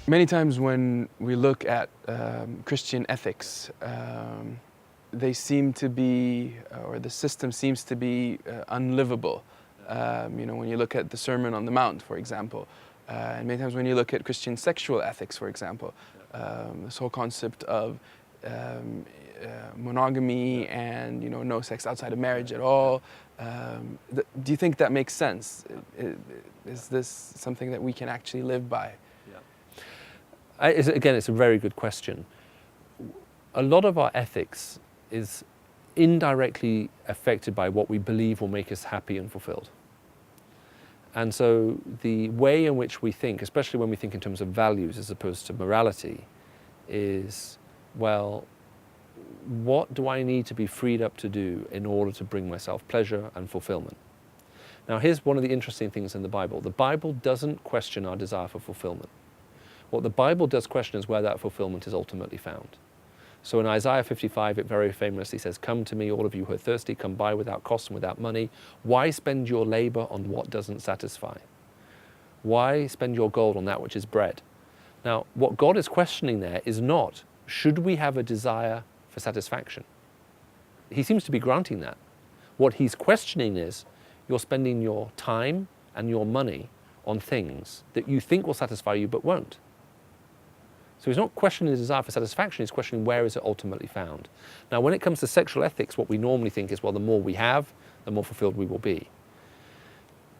Many times when we look at Christian ethics, they seem to be, or the system seems to be unlivable. When you look at the Sermon on the Mount, for example, and many times when you look at Christian sexual ethics, for example, this whole concept of monogamy and no sex outside of marriage at all. Do you think that makes sense? Is this something that we can actually live by? Again, it's a very good question. A lot of our ethics is indirectly affected by what we believe will make us happy and fulfilled. And so the way in which we think, especially when we think in terms of values as opposed to morality, is, well, what do I need to be freed up to do in order to bring myself pleasure and fulfillment? Now, here's one of the interesting things in the Bible. The Bible doesn't question our desire for fulfillment. What the Bible does question is where that fulfillment is ultimately found. So in Isaiah 55, it very famously says, "Come to me, all of you who are thirsty, come buy without cost and without money. Why spend your labor on what doesn't satisfy? Why spend your gold on that which is bread?" Now, what God is questioning there is not, should we have a desire for satisfaction? He seems to be granting that. What he's questioning is, you're spending your time and your money on things that you think will satisfy you but won't. So he's not questioning the desire for satisfaction, he's questioning where is it ultimately found. Now, when it comes to sexual ethics, what we normally think is, well, the more we have, the more fulfilled we will be.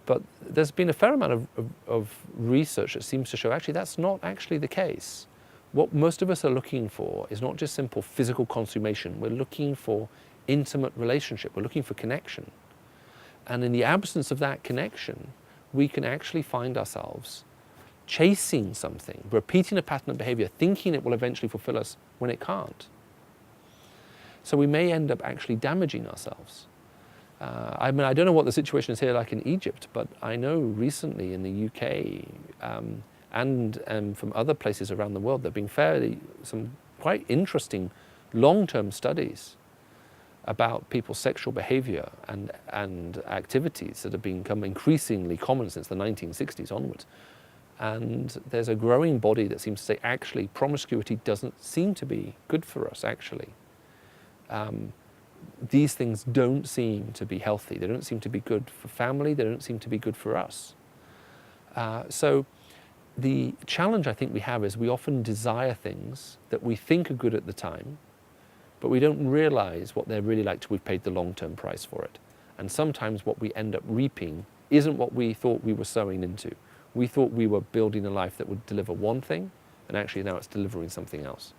But there's been a fair amount of research that seems to show actually that's not actually the case. What most of us are looking for is not just simple physical consummation, we're looking for intimate relationship, we're looking for connection. And in the absence of that connection, we can actually find ourselves chasing something, repeating a pattern of behavior, thinking it will eventually fulfill us when it can't. So we may end up actually damaging ourselves. I don't know what the situation is here like in Egypt, but I know recently in the UK and from other places around the world, there have been some quite interesting long-term studies about people's sexual behavior and activities that have become increasingly common since the 1960s onwards. And there's a growing body that seems to say, actually, promiscuity doesn't seem to be good for us, actually. These things don't seem to be healthy. They don't seem to be good for family. They don't seem to be good for us. So the challenge I think we have is we often desire things that we think are good at the time, but we don't realize what they're really like till we've paid the long-term price for it. And sometimes what we end up reaping isn't what we thought we were sowing into. We thought we were building a life that would deliver one thing, and actually now it's delivering something else.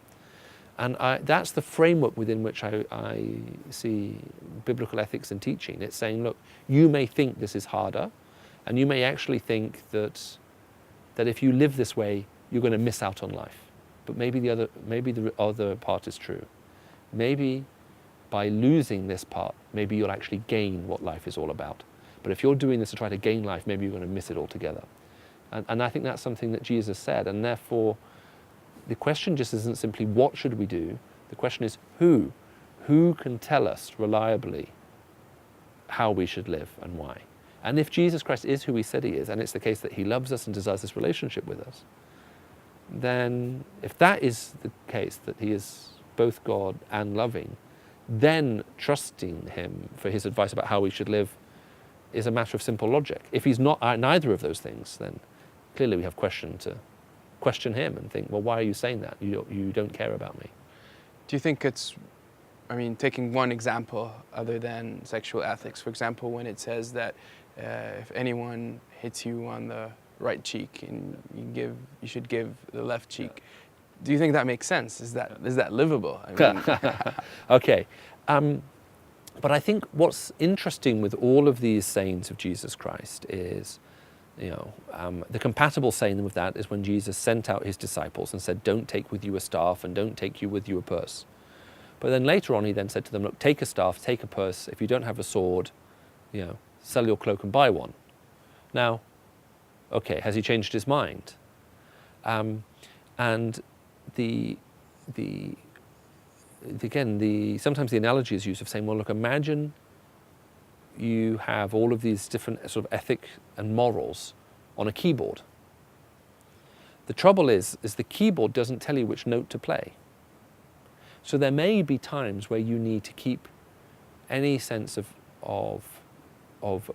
And that's the framework within which I see biblical ethics and teaching. It's saying, look, you may think this is harder, and you may actually think that if you live this way, you're going to miss out on life. But maybe the other part is true. Maybe by losing this part, maybe you'll actually gain what life is all about. But if you're doing this to try to gain life, maybe you're going to miss it altogether. And I think that's something that Jesus said, and therefore the question just isn't simply what should we do, the question is who can tell us reliably how we should live and why. And if Jesus Christ is who he said he is, and it's the case that he loves us and desires this relationship with us, then if that is the case, that he is both God and loving, then trusting him for his advice about how we should live is a matter of simple logic. If he's not neither of those things, then clearly we have to question him and think, well, why are you saying that? You don't care about me. Do you think taking one example other than sexual ethics, for example, when it says that if anyone hits you on the right cheek and you should give the left cheek, do you think that makes sense? Is that livable? Okay. But I think what's interesting with all of these sayings of Jesus Christ is, the compatible saying with that is when Jesus sent out his disciples and said, don't take with you a staff and don't take with you a purse. But then later on, he then said to them, look, take a staff, take a purse. If you don't have a sword, sell your cloak and buy one. Now, okay, has he changed his mind? And sometimes the analogy is used of saying, well, look, imagine you have all of these different sort of ethic and morals on a keyboard. The trouble is the keyboard doesn't tell you which note to play. So there may be times where you need to keep any sense of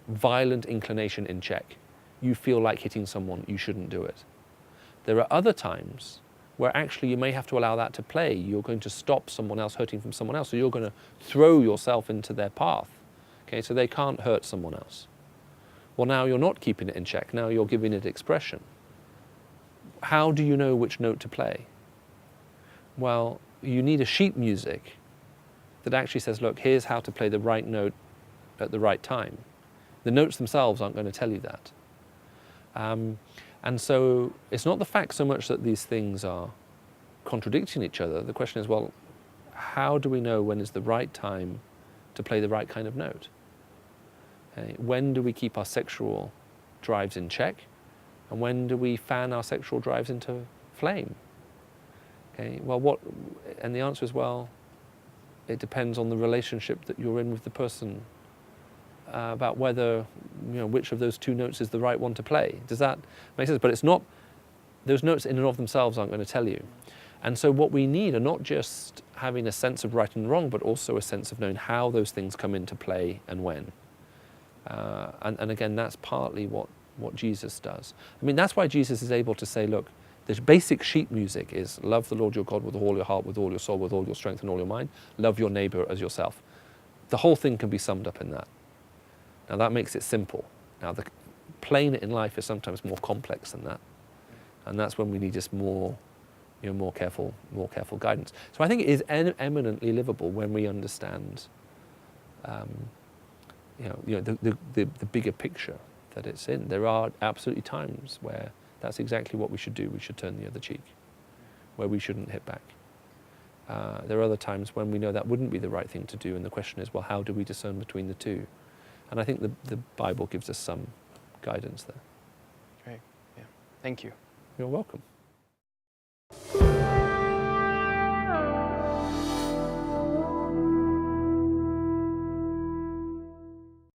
violent inclination in check. You feel like hitting someone, you shouldn't do it. There are other times where actually you may have to allow that to play. You're going to stop someone else hurting from someone else, so you're going to throw yourself into their path, okay, so they can't hurt someone else. Well, now you're not keeping it in check, now you're giving it expression. How do you know which note to play? Well, you need a sheet music that actually says, look, here's how to play the right note at the right time. The notes themselves aren't going to tell you that. And so it's not the fact so much that these things are contradicting each other. The question is, well, how do we know when is the right time to play the right kind of note? Okay? When do we keep our sexual drives in check? And when do we fan our sexual drives into flame? Okay, well, and the answer is, well, it depends on the relationship that you're in with the person, about whether, which of those two notes is the right one to play. Does that make sense? But it's not, those notes in and of themselves aren't going to tell you. And so what we need are not just having a sense of right and wrong, but also a sense of knowing how those things come into play and when. And again, that's partly what Jesus does. I mean, that's why Jesus is able to say, look, the basic sheet music is love the Lord your God with all your heart, with all your soul, with all your strength and all your mind. Love your neighbor as yourself. The whole thing can be summed up in that. Now that makes it simple. Now playing it in life is sometimes more complex than that. And that's when we need just more careful guidance. So I think it is eminently livable when we understand the bigger picture that it's in. There are absolutely times where that's exactly what we should do. We should turn the other cheek, where we shouldn't hit back. There are other times when we know that wouldn't be the right thing to do, and the question is, well, how do we discern between the two? And I think the Bible gives us some guidance there. Great, yeah. Thank you. You're welcome.